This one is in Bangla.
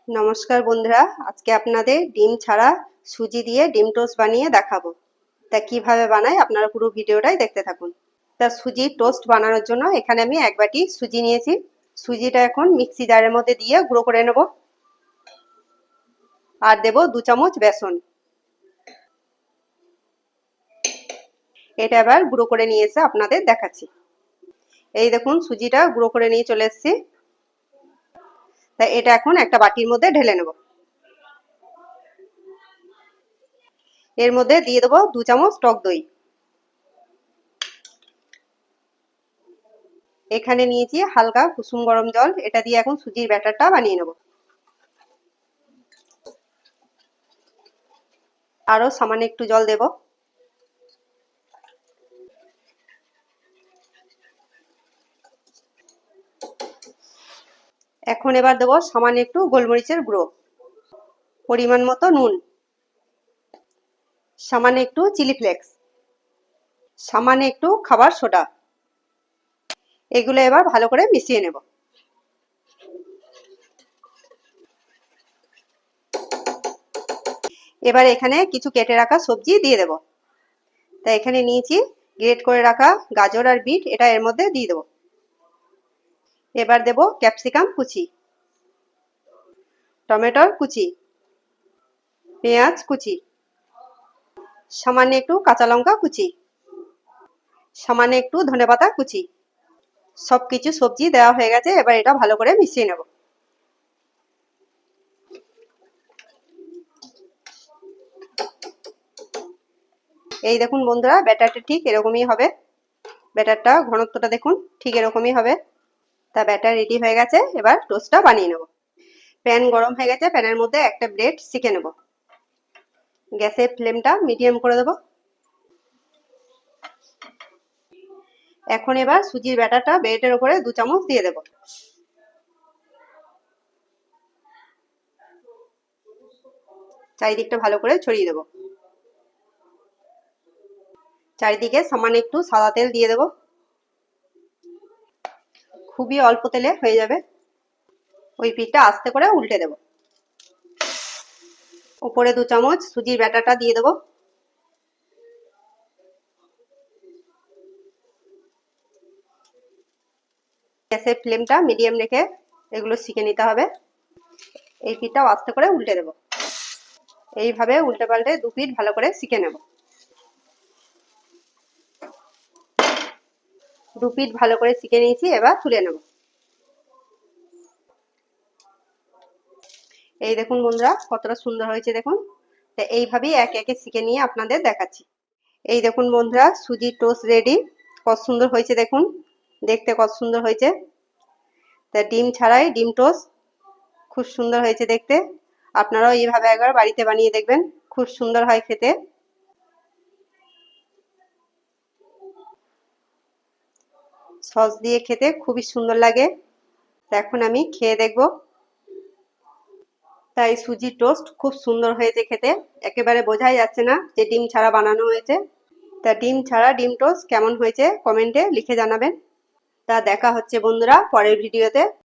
নমস্কার বন্ধুরা, আজকে আপনাদের ডিম ছাড়া সুজি দিয়ে ডিম টোস্ট বানিয়ে দেখাবো। তা কিভাবে বানাই আপনারা পুরো ভিডিওটাই দেখতে থাকুন। তা সুজি টোস্ট বানানোর জন্য এখানে আমি 1 বাটি সুজি নিয়েছি। সুজিটা এখন মিক্সি জারের মধ্যে দিয়ে গুঁড়ো করে নেব। আর দেব 2 চামচ বেসন। এটা এবার গুঁড়ো করে নিয়ে এসে আপনাদের দেখাচ্ছি। এই দেখুন সুজিটা গুঁড়ো করে নিয়ে চলে এসেছি। তা এটা এখন একটা বাটির মধ্যে ঢেলে নেব। এর মধ্যে দিয়ে দেবো 2 চামচ টক দই। এখানে নিয়েছি হালকা কুসুম গরম জল, এটা দিয়ে এখন সুজির ব্যাটারটা বানিয়ে নেব। আরো সামান্য একটু জল দেব। এখন এবার দেবো সামান্য একটু গোলমরিচের গুঁড়ো, পরিমাণ মতো নুন, সামান্য একটু চিলি ফ্লেক্স, সামান্য একটু খাবার সোডা। এগুলো এবার ভালো করে মিশিয়ে নেব। এবার এখানে কিছু কেটে রাখা সবজি দিয়ে দেব। তাই এখানে নিয়েছি গ্রেট করে রাখা গাজর আর বিট, এটা এর মধ্যে দিয়ে দেব। এবার দেব ক্যাপসিকাম কুচি, টমেটোর কুচি, পেঁয়াজ কুচি, সামান্য একটু কাঁচা লঙ্কা কুচি, সামান্য একটু ধনেপাতা কুচি। সবকিছু সবজি দেওয়া হয়ে গেছে, এবার এটা ভালো করে মিশিয়ে নেব। এই দেখুন বন্ধুরা, ব্যাটারটা ঠিক এরকমই হবে। ব্যাটারটা ঘনত্বটা দেখুন ঠিক এরকমই হবে। তা ব্যাটার রেডি হয়ে গেছে, এবার টোস্টটা বানিয়ে নেব। প্যান গরম হয়ে গেছে, প্যানের মধ্যে একটা ব্রেড সেঁকে নেব। গ্যাসের ফ্লেমটা মিডিয়াম করে দেব। এখন এবার সুজির ব্যাটারটা ব্রেডের উপরে 2 চামচ দিয়ে দেব। চারিদিকটা ভালো করে ছড়িয়ে দেব। চারিদিকে সামান্য একটু সাদা তেল দিয়ে দেব। খুবই অল্প তেলে হয়ে যাবে। ওই পিঠটা আস্তে করে উল্টে দেব। উপরে 2 চামচ সুজির ব্যাটারটা দিয়ে দেব। গ্যাসের ফ্লেমটা মিডিয়াম রেখে এগুলো সেঁকে নিতে হবে। এই পিঠটাও আস্তে করে উল্টে দেব। এইভাবে উল্টে পাল্টে 2 পিঠ ভালো করে সেঁকে নেব। 2 পিঠ ভালো করে সেঁকে নিয়েছি, এবার তুলে নেব। এই দেখুন বন্ধুরা, কতটা সুন্দর হয়েছে দেখুন। তো এইভাবেই একে একে সেঁকে নিয়ে আপনাদের দেখাচ্ছি। এই দেখুন বন্ধুরা, সুজির টোস্ট রেডি। কত সুন্দর হয়েছে দেখুন, দেখতে কত সুন্দর হয়েছে। তা ডিম ছাড়াই ডিম টোস্ট খুব সুন্দর হয়েছে দেখতে। আপনারাও এইভাবে একবার বাড়িতে বানিয়ে দেখবেন, খুব সুন্দর হয় খেতে। সস দিয়ে খেতে খুবই সুন্দর লাগে। এখন আমি খেয়ে দেখব। তাই সুজির টোস্ট খুব সুন্দর হয়েছে খেতে, একেবারে বোঝাই যাচ্ছে না যে ডিম ছাড়া বানানো হয়েছে। তা ডিম ছাড়া ডিম টোস্ট কেমন হয়েছে কমেন্টে লিখে জানাবেন। তা দেখা হচ্ছে বন্ধুরা পরের ভিডিওতে।